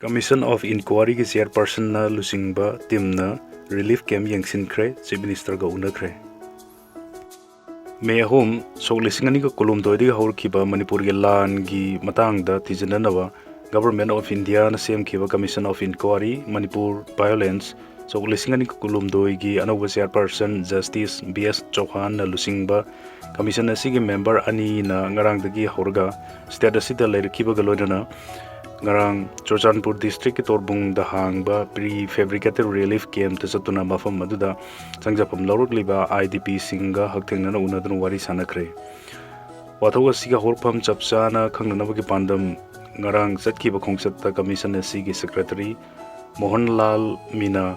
Commission of Inquiry की chairperson na lusingba team na relief camp yengsinkhre chief minister ga unakhre May home sok lisingani ka kolum doidi ga horkiba Manipur ge lan gi matang da tijananawa Government of India na semkhiba Commission of Inquiry Manipur violence sok lisingani ka kolum doi gi anawa chairperson Justice BS Chauhan na lusingba commission asigi member ani na ngarang dagi horga state asida leirkiba ga loidana ngarang Churchanpur district ki torbung da hangba prefabricated relief camp ta satuna mafam maduda changjapam lorukliba IDP singa hakthengna na unadun wari sanakhre wathoga siga horpham chapchana khangnana bagi pandam ngarang satkiba khongsatta commission asigi secretary Mohanlal Mina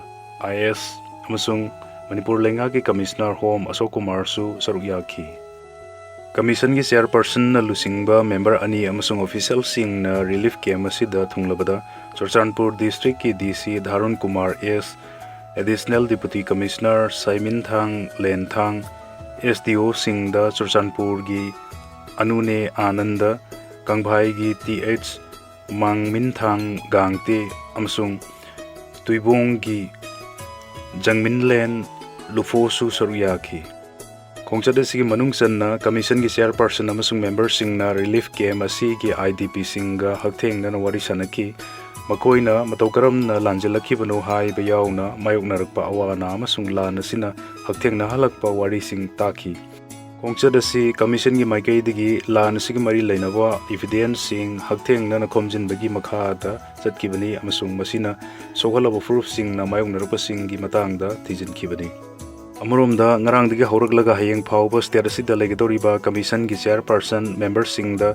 IS amasung Manipur lenga ki commissioner home Ashok Kumar su sarukyakhi Commission ki chairperson na lusingba member ani amasung official sing na relief camp asida thunglabada Churchanpur district ki DC Dharun Kumar S additional deputy commissioner Saimin Thang Len Thang SDO sing da Churchanpur gi Anune Ananda Kangbhai gi TH Mangmin Thang Gangte amasung Tuibong gi Jangmin Len Lufosu saruyakhi Khongchada sigi manung sanna commission gi chairperson amasung member singna relief camp asi gi IDP singa hakthengna na wari sanaki makoina matawkaram na lanjalaki bano hai bayauna mayoknarakpa awana amasung lana sina hakthengna halakpa wari sing taki Khongchada si commission gi maikai digi lana sigi mari lainawa evidence sing hakthengna na khomjin bagi makha da chatkibani amasung masina sohalaba proof sing na mayoknarakpa sing gi matangda tijin kibani Amurumda ngarang digi hauraklaga hayeng phawba state asida legadoriba commission gi chairperson member singda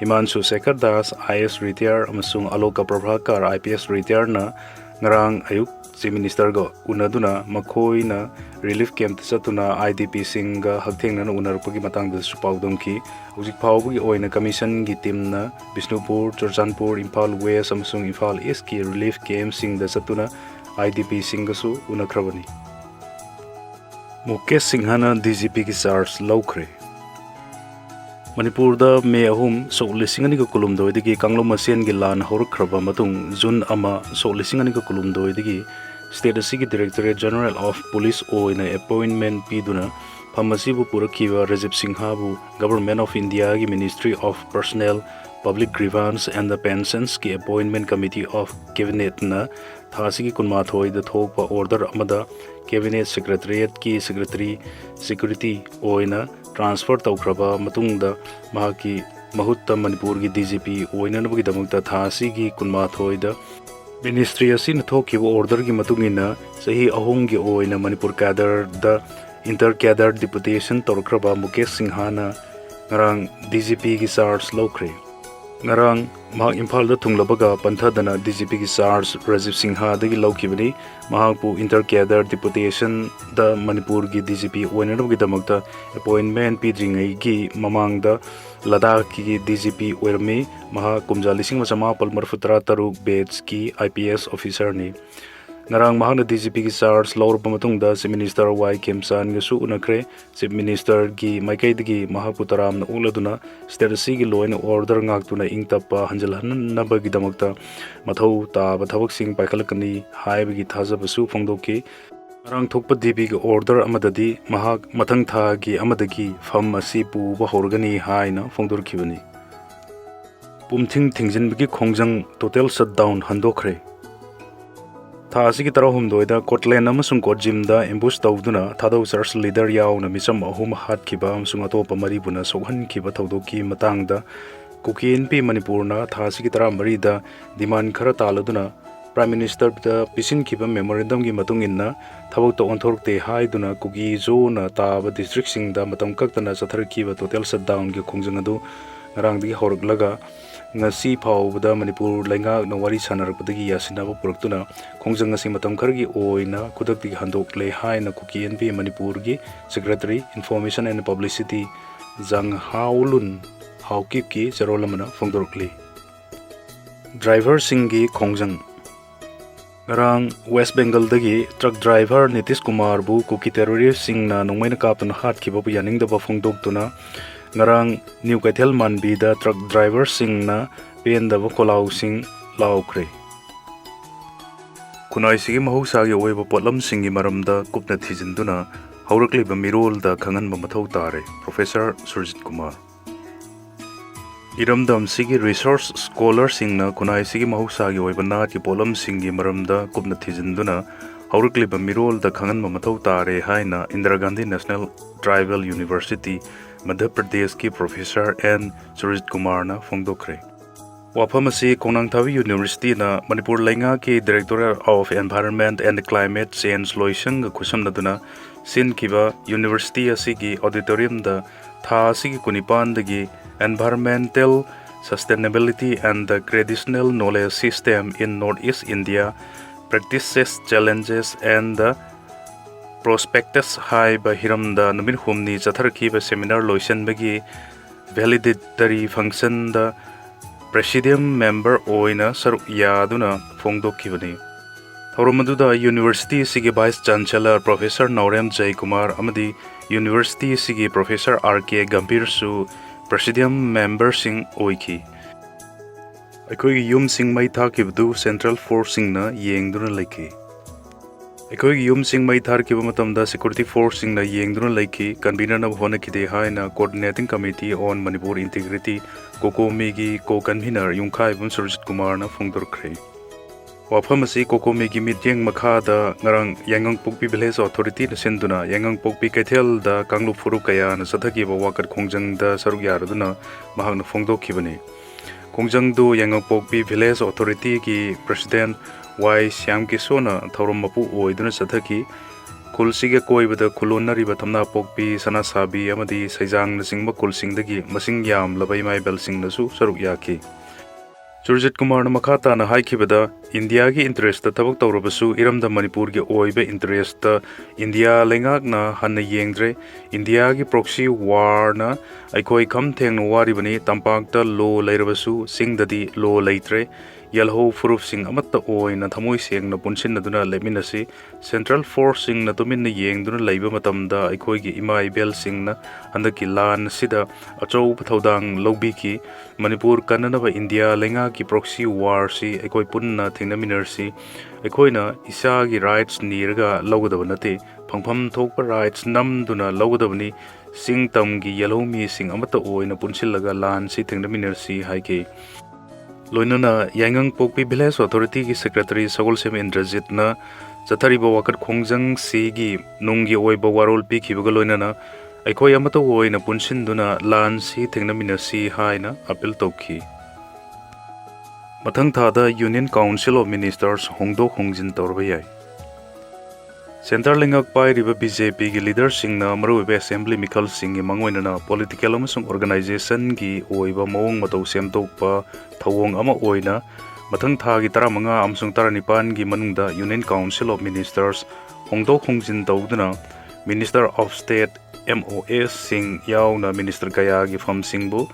Himanshu Sekhar Das IS retire amasung Aloka Prabhakar IPS retire na ngarang ayuk chief minister go unaduna makhoi na relief camp satuna IDP singa hakthengna na unarpagi matangda supaudongki hujik phawbagi oina commission gi team na Bishnupur Churchanpur Imphal West amasung Imphal East ki relief camp singda satuna IDP singa su unakhrabani Mukesh Singhana DGP ki charge laukhre Manipur da May ahum sok lisingani ka kulum doidigi Kanglom Asian gi lan horkraba matung June ama sok lisingani ka kulum doidigi State asigi Directorate General of Police oina appointment piduna phamasibu purakhiba Rajib Singha bu Government of India gi Ministry of Personnel Public Grievance and the Pensions ki appointment committee of cabinet na thasigi kunmathoi da thokpa order amada Cabinet Secretariat ki Secretary Security oina transfer taukraba matungda mahaki mahutta Manipur gi DGP oina nabagi damukta thasi gi kunmathoi da Ministry asin thokiba order gi matungina sahi ahong gi oina Manipur cadre da inter cadre deputation torkraba Mukesh Singhana ngarang DGP gi charge lokre ngarang mahak Imphal da thunglabaga panthadana DGP ki charge Rajib Singha dagi laukibani mahakpu inter cadre deputation da Manipur gi DGP oinanabgi damakta appointment pidringai gi mamangda Ladakh ki DGP oirami mahak kumjalising masama palmarfutra taruk batch ki IPS officer ni ngarang mahakna DGP ki charge laurba matungda Chief Minister Y Kemsan gasu unakre Chief Minister gi maikai digi mahakpu taram na uladuna state gi law and order ngaktuna ingtapa hanjalhanabagi damakta mathau taba thabak sing paikhalakani haibagi thajabasu phongdoki ngarang thokpa DP gi order amadadi mahak mathang tha gi amadagi pham asi pu ba horgani haina phongdorkhibani pumthing thingjinbagi khongjang total shutdown handokre Thasi ki tarah humdoida Kotlen amasung Kotjimda ambush tawduna thadau church leader yauna micham ahum hat kiba amasung atopa mari buna sokhan kiba thawdoki matangda KNP Manipurna thasi ki tarah mari da demand khara taladuna Prime Minister da pisin kiba memorandum gi matunginna thabok to onthorte haiduna kugi zona taba district singda matam kaktana chathar kiba total shutdown gi khongjang adu ngarang digi horglaga ngasi phawbada Manipur lenga na wari sanarakpadagi yasinaba puraktuna khongjang ngasi matam khargi oina khudakti handokle haina KNP Manipur gi Secretary Information and Publicity Jang Haulun Haukip ki charolamana phongdorkli Driver singi khongjang ngarang West Bengal dagi truck driver Nitish Kumar bu kuki terrorist singna nongmaina kaptuna hat kiba bu yaning da phongdoktuna ngarang New Kaithel Manbi da truck driver singna pen da kolau sing laukre खुनाइसिगी महौसागी ओइबा पोटलमसिंगी मरमदा कुपना थिजिंदुना हौरक्लिबा मिरोलदा खंगनबा मथौ तारे professor Surjit Kumar इरमदम सिगी resource scholar सिंगना खुनाइसिगी महौसागी ओइबा नाटकी पोटलमसिंगी मरमदा कुपना थिजिंदुना हौरक्लिबा मिरोलदा खंगनबा मथौ तारे हाइना Indira Gandhi national tribal university Madhya Pradesh की प्रोफेसर एन सुरजित कुमार ना फोंदोखरे वाफम से कोंगनांगथावी यूनिवर्सिटी ना मणिपुर लैंगा के directorate of environment and climate change लोइसंग खुसमनदुना सिनकिबा यूनिवर्सिटी असिगी ऑडिटोरियम दा था असिगी कुनिपान दगी environmental sustainability and the traditional knowledge system in north east India practices challenges and the prospects हाइबा हिरमदा नुमिन हुमनी चथरखिबा सेमिनार लोइसनबगी वैलिडेटरी फंक्शन दा प्रेसिडियम मेंबर ओइना सरुक यादुना फोंदोखिबनी थौरमदुदा यूनिवर्सिटी सिगी vice chancellor professor Naorem Jai Kumar अमदी यूनिवर्सिटी सिगी प्रोफेसर आर के गंभीर सु प्रेसिडियम मेंबर सिंग ओइखी अखोई युम सिंग मई थाकिबदु सेंट्रल फोर्स सिंगना येंगदुना लेखी अखोई युम सिंग मई थारकिबा मतमदा सिक्योरिटी फोर्स सिंगना येंगदुना लेखी कन्वीनर न होनखिदे हाइना coordinating committee on Manipur integrity कोकोमीगी को कन्वीनर युंखाइबुन सुरजित कुमार न फोंदोरख्रे वाफम असी कोकोमीगी मिटिंग मखादा ngarang यांगंगपोकपी विलेज अथॉरिटी न सिंदुना यांगंगपोकपी कैथेल दा कांगलु फुरु कया न सथकिबा वाकत खोंजंग दा सरुक यारदुना महागन फोंदोखिबनी खोंजंगदु यांगंगपोकपी विलेज अथॉरिटी की प्रेसिडेंट वाई श्याम किशोना थौरम मपु ओइदुना सथकी खुलसिगे कोइबदा खुलोनरिबा थमना पोकपी सना साबी अमदी सैजांग नसिंगबा खुलसिंगदगी मसिंग याम लबै माइबल सिंगनसु सरुक याखी सुरजित कुमार न मखाता न हाइखिबदा इंडिया की इंटरेस्ट थबक तौरबसु इरमदा मणिपुर के ओइबे इंटरेस्ट इंडिया लेंगाक न हन येंद्रे इंडिया की प्रॉक्सी वार न अखोई खम थेंग वारिबनी तंपाक लो लेरबसु सिंगददी लो लेत्रे यलहो फुरुफ सिंग अमत्त ओइना थमोइ सेंग न पुनसिनदुना लेमिनसी सेंट्रल फोर्स सिंग न तुमिन येंगदुना लेबा मतमदा अखोई की इमा इबेल सिंग न हंदकी लान सिदा अचौ थौदांग लौबीकी मणिपुर कन्ननबा इंडिया लेंगा की प्रॉक्सी वार सी अखोई पुन्ना थेंगनमिनरसी अखोइना इसागी राइट्स नीरगा लौगदब नते फंगफम थोकपा राइट्स नमदुना लौगदबनी सिंग तमगी यलहो मी सिंग अमत्त ओइना पुनसिलगा लान सी थेंगनमिनरसी हाइके लोइनना यांगंगपोकपी विलेज अथॉरिटी की सेक्रेटरी सगोलसेम इंद्रजित न चथरिबा वाकत खोंजंग सीगी नुंगी ओइबा वारोल पिखिबगा लोइनना अखोई अमतो ओइना पुनसिनदुना लान सी थेंगनमिनसी हाइना अपील तौखी मथंग थादा यूनियन काउंसिल ऑफ मिनिस्टर्स होंगदोक होंगजिन तौरबा याय सेंटर लिंगक पाइरिबा बीजेपी की लीडर सिंगना मरुबे असेंबली मिखल सिंगी मंगोइनना पॉलिटिकल अमसुंग ऑर्गेनाइजेशन की ओइबा मवंग मतौ सेमतोकपा थवोंग अमा ओइना मथंग थागी 15 अमसुंग 19 की मनुंगदा यूनियन काउंसिल ऑफ मिनिस्टर्स होंगदोक होंगजिन तौदुना मिनिस्टर ऑफ स्टेट MOS सिंग याउना मिनिस्टर कया की फम सिंगबु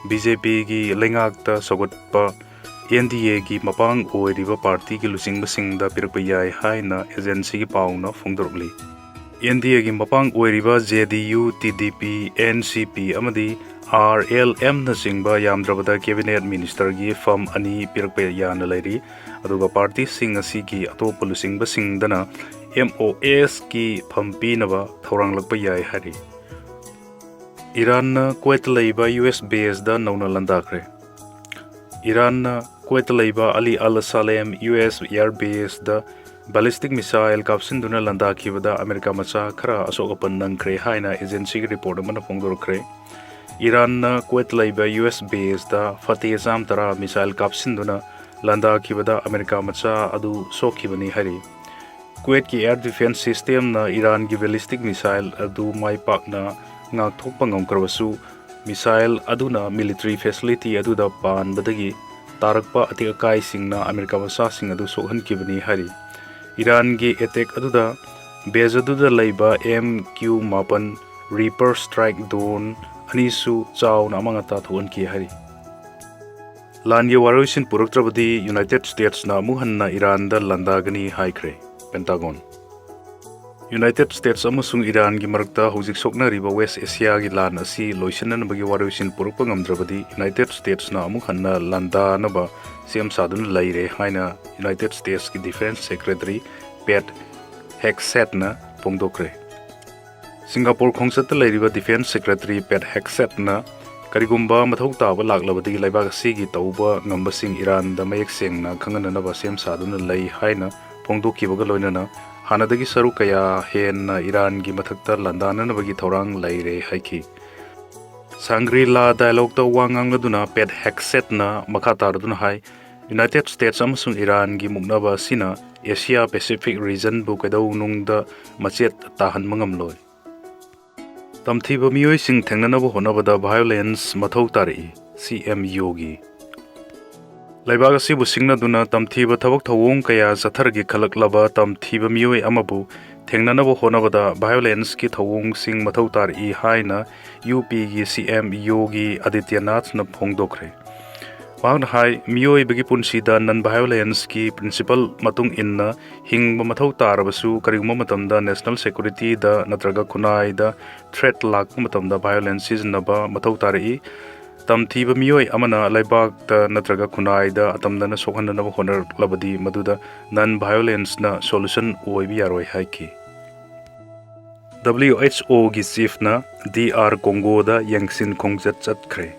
बीजेपी की लेंगाकता सगोटपा NDA की मपांग ओइरिबा पार्टी की लुसिंगबा सिंगदा पिरकपा याय हाइना एजेंसी की पाउना फोंदोरली NDA की मपांग ओइरिबा JDU TDP NCP अमदी RLM न सिंगबा यामद्रबदा कैबिनेट मिनिस्टर की फम अनि पिरकपा यान लैरी अदुगा पार्टी सिंग असी की अतोप लुसिंगबा सिंगदना MOS की फम पीनबा थौरांगलकपा याय हारि ईरान क्वेत लैबा US बेस दा नौना लंदाखरे ईरान क्वेत लैबा अली अल सालेम US एयर बेस दा बैलिस्टिक मिसाइल कापसिंदुना लंदाखिबदा अमेरिका मचा खरा असोगपन नंखरे हाइना एजेंसी की रिपोर्ट अमना फोंदोरखरे ईरान क्वेत लैबा US बेस दा फतेजाम तरा मिसाइल कापसिंदुना लंदाखिबदा अमेरिका मचा अदु सोखिबनी हरि क्वेत की एयर डिफेंस सिस्टम ना ईरान की बैलिस्टिक मिसाइल अदु माइपाकना ngakthokpa ngamkarwasu मिसाइल अदुना मिलिट्री फैसिलिटी अदुदा पानबदगी तारकपा अतिकाई सिंगना अमेरिका मसा सिंग अदु सोहनकिबनी हरि ईरान की अटैक अदुदा बेज अदुदा लैबा MQ-9 रीपर स्ट्राइक दोन अनिसु चाउना अमंगता थोनकी हरि लानगे वारोइसिन पुरक्त्रबदी यूनाइटेड स्टेट्स ना मुहन्ना ईरान दा लंदागनी हाइख्रे Pentagon United States amasung Iran gi marakta hojik soknariba West Asia gi lan asi loisinanabagi waroisin purukpa ngamdrabadi United States na amuk hanna landanaba sem sadun laire haina United States ki Defense Secretary Pat Hegseth na pongdokre. Singapore khongsat lairiba Defense Secretary Pat Hegseth na karigumba mathau taba laklabadi laibak asi gi tauba ngambasing Iran da mayek sengna khangananaba sem sadun lai haina pongdokibaga loinana Hanadagi saru kaya hen na Iran gi mathakta landana na bagi thorang laire haiki. Shangri-La dialogue ta wangang aduna Pat Hegseth na makata aduna hai United States amasung Iran gi muknaba sina Asia Pacific region bu kadau nungda machet tahan mangamloi. Tamthiba miyoi sing thengnanaba honabada violence mathau tari CMU gi. Laibag asibu singnaduna tamthiba thabak thawong kaya sathargi khalaklaba tamthiba miyoi amabu thengnanaba honabada violence ki thawong sing mathau tar I haina UP gi CM yogi Adityanath na phongdokre. Wang hai miyoi bagi punsida non violence ki principle matung inna hingba mathau tarabasu karigma matamda national security da natraga khunai da threat lak matamda violence is naba mathau tari Tamthiba miyoi amana laibak ta natraga khunai da atamdana sokhanna honar labadi maduda non violence na solution oibi yaroi haiki. WHO gi chief na DR Congo da yangsin khongjat chatkre.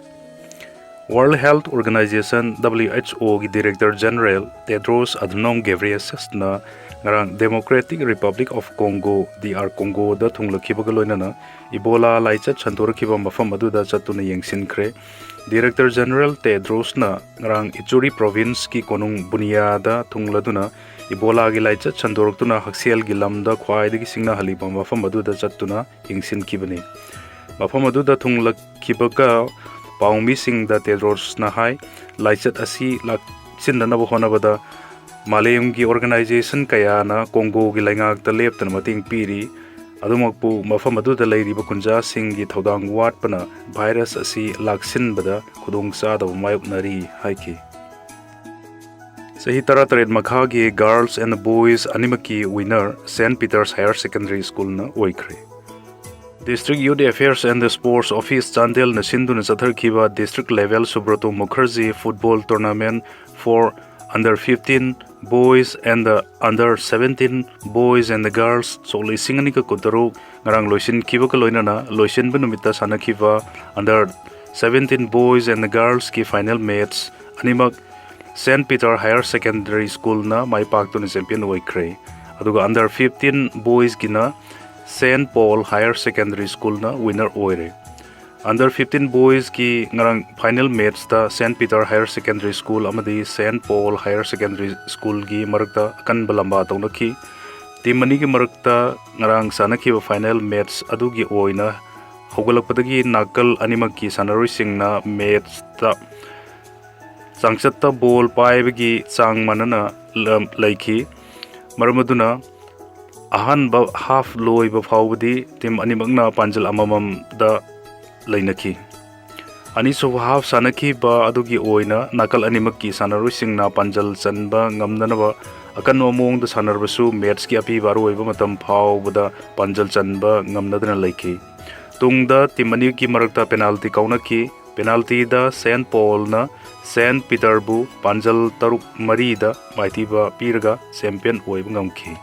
World Health Organization WHO gi Director General Tedros Adhanom Ghebreyesus na ngarang Democratic Republic of Congo DR Congo da thunglakibaga loinana Ebola laichat chantorakiba mafam aduda chatuna yengsinkre. Director General Tedros na ngarang Ituri Province ki konung Bunia thungladuna Ebola gi laichat chantoraktuna Haksiel gi lamda khwaidagi singna haliba mafam aduda chatuna yengsinkibani. Mafam aduda thunglakibaga paumi singda Tedros na hai laichat asi laksindanaba honabada Malayam gi organization kaya na Congo gi laingak ta leptan mating piri adumakpu mafam aduda lairiba kunja singgi thodang watpana virus asi laksinbada khudongsa da mayoknari haiki. Sahi taratred makhagi girls and boys animaki winner St. Peter's Higher Secondary School na oikre. District Youth Affairs and the Sports Office Chandel na sinduna satharkiba district level Subrato Mukherjee football tournament for under 15 boys and the under 17 boys and the girls so lisingani ka kotaro ngarang loisin kiba ka loinana loisin benumita sana kiba under 17 boys and the girls ki final match animak St. Peter Higher Secondary School na mai pak to ni champion oikre aduga under 15 boys gina St. Paul Higher Secondary School na winner oire. Under 15 boys ki ngarang final match ta St. Peter Higher Secondary School amadi St. Paul Higher Secondary School gi marakta kan balamba tawnaki timani gi marakta ngarang sanaki ba final match adugi oina hogalakpadagi nakal animak ki sanaroi singna match ta sangchatta ball paibagi chang manana laiki maramaduna ahan ba half loi ba phawdi tim animakna panjal amamam da lainaki ani so half sanaki ba adugi oina nakal animakki sanaroi singna panjal chanba ngamnanaba akan omong da sanarbasu match ki api baru oiba matam phawbada panjal chanba ngamnadana laiki tungda timani ki marakta penalty kaunaki penalty da St. Paul na St. Peter bu panjal taruk mari da maitiba pirga champion oiba ngamki